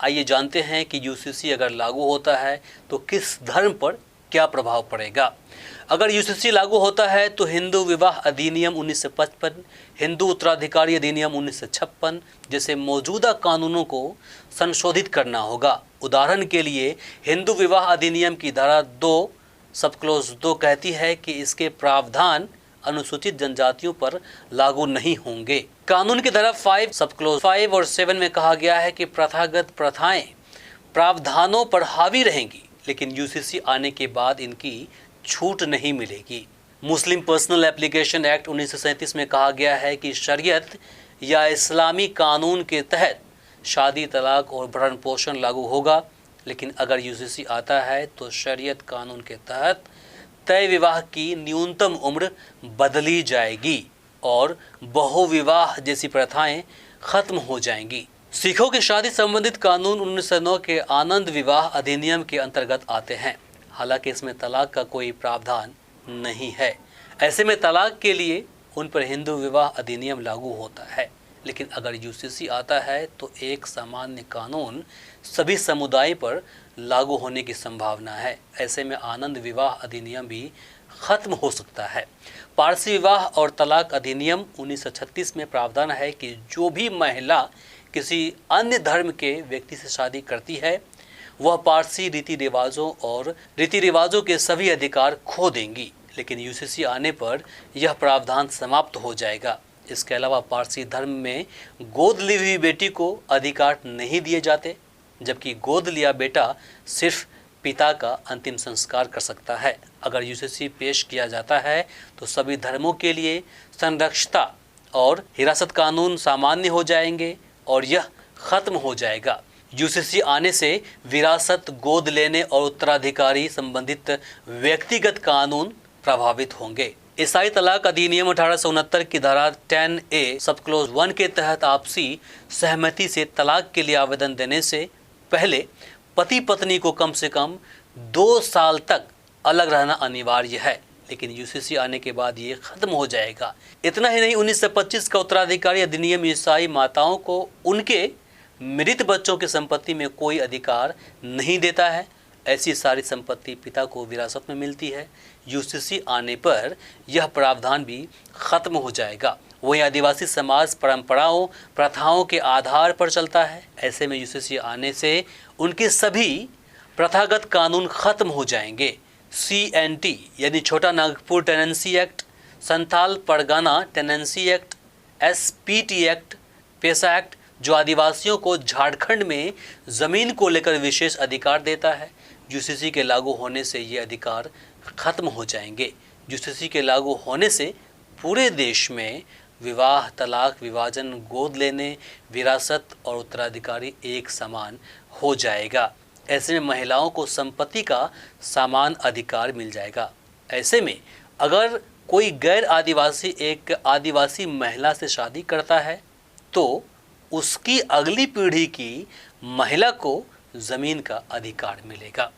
आइए जानते हैं कि यूसीसी अगर लागू होता है तो किस धर्म पर क्या प्रभाव पड़ेगा। अगर यूसीसी लागू होता है तो हिंदू विवाह अधिनियम 1955, हिंदू उत्तराधिकारी अधिनियम 1956 जैसे मौजूदा कानूनों को संशोधित करना होगा। उदाहरण के लिए हिंदू विवाह अधिनियम की धारा 2 सब क्लॉज 2 कहती है कि इसके प्रावधान अनुसूचित जनजातियों पर लागू नहीं होंगे। कानून की धारा 5 सब क्लॉज 5 और 7 में कहा गया है कि प्रथागत प्रथाएं प्रावधानों पर हावी रहेंगी, लेकिन यूसीसी आने के बाद इनकी छूट नहीं मिलेगी। मुस्लिम पर्सनल एप्लीकेशन एक्ट 1937 में कहा गया है कि शरीयत या इस्लामी कानून के तहत शादी, तलाक और भरण पोषण लागू होगा, लेकिन अगर यूसीसी आता है तो शरीयत कानून के तहत तय विवाह की न्यूनतम उम्र बदली जाएगी और बहुविवाह जैसी प्रथाएं खत्म हो जाएंगी। सिखों की शादी संबंधित कानून 1909 के आनंद विवाह अधिनियम के अंतर्गत आते हैं। हालांकि इसमें तलाक का कोई प्रावधान नहीं है। ऐसे में तलाक के लिए उन पर हिंदू विवाह अधिनियम लागू होता है, लेकिन अगर यूसीसी आता है तो एक सामान्य कानून सभी समुदाय पर लागू होने की संभावना है। ऐसे में आनंद विवाह अधिनियम भी खत्म हो सकता है। पारसी विवाह और तलाक अधिनियम 1936 में प्रावधान है कि जो भी महिला किसी अन्य धर्म के व्यक्ति से शादी करती है वह पारसी रीति रिवाजों के सभी अधिकार खो देंगी, लेकिन यूसीसी आने पर यह प्रावधान समाप्त हो जाएगा। इसके अलावा पारसी धर्म में गोद ली हुई बेटी को अधिकार नहीं दिए जाते, जबकि गोद लिया बेटा सिर्फ पिता का अंतिम संस्कार कर सकता है। अगर यूसीसी पेश किया जाता है तो सभी धर्मों के लिए संरक्षता और हिरासत कानून सामान्य हो जाएंगे और यह खत्म हो जाएगा। यूसीसी आने से विरासत, गोद लेने और उत्तराधिकारी संबंधित व्यक्तिगत कानून प्रभावित होंगे। ईसाई तलाक अधिनियम 1869 की धारा 10A सब क्लॉज 1 के तहत आपसी सहमति से तलाक के लिए आवेदन देने से पहले पति पत्नी को कम से कम 2 साल तक अलग रहना अनिवार्य है, लेकिन यूसीसी आने के बाद ये खत्म हो जाएगा। इतना ही नहीं, 1925 का उत्तराधिकारी अधिनियम ईसाई माताओं को उनके मृत बच्चों की संपत्ति में कोई अधिकार नहीं देता है। ऐसी सारी संपत्ति पिता को विरासत में मिलती है। यूसीसी आने पर यह प्रावधान भी खत्म हो जाएगा। वहीं आदिवासी समाज परंपराओं, प्रथाओं के आधार पर चलता है। ऐसे में यूसीसी आने से उनके सभी प्रथागत कानून खत्म हो जाएंगे। CNT यानी छोटा Nagpur tenancy act, Santhal Pargana tenancy act, SPT act, पेशा एक्ट जो आदिवासियों को झारखंड में ज़मीन को लेकर विशेष अधिकार देता है, यूसीसी के लागू होने से ये अधिकार खत्म हो जाएंगे। यूसीसी के लागू होने से पूरे देश में विवाह, तलाक, विभाजन, गोद लेने, विरासत और उत्तराधिकारी एक समान हो जाएगा। ऐसे में महिलाओं को संपत्ति का समान अधिकार मिल जाएगा। ऐसे में अगर कोई गैर आदिवासी एक आदिवासी महिला से शादी करता है तो उसकी अगली पीढ़ी की महिला को ज़मीन का अधिकार मिलेगा।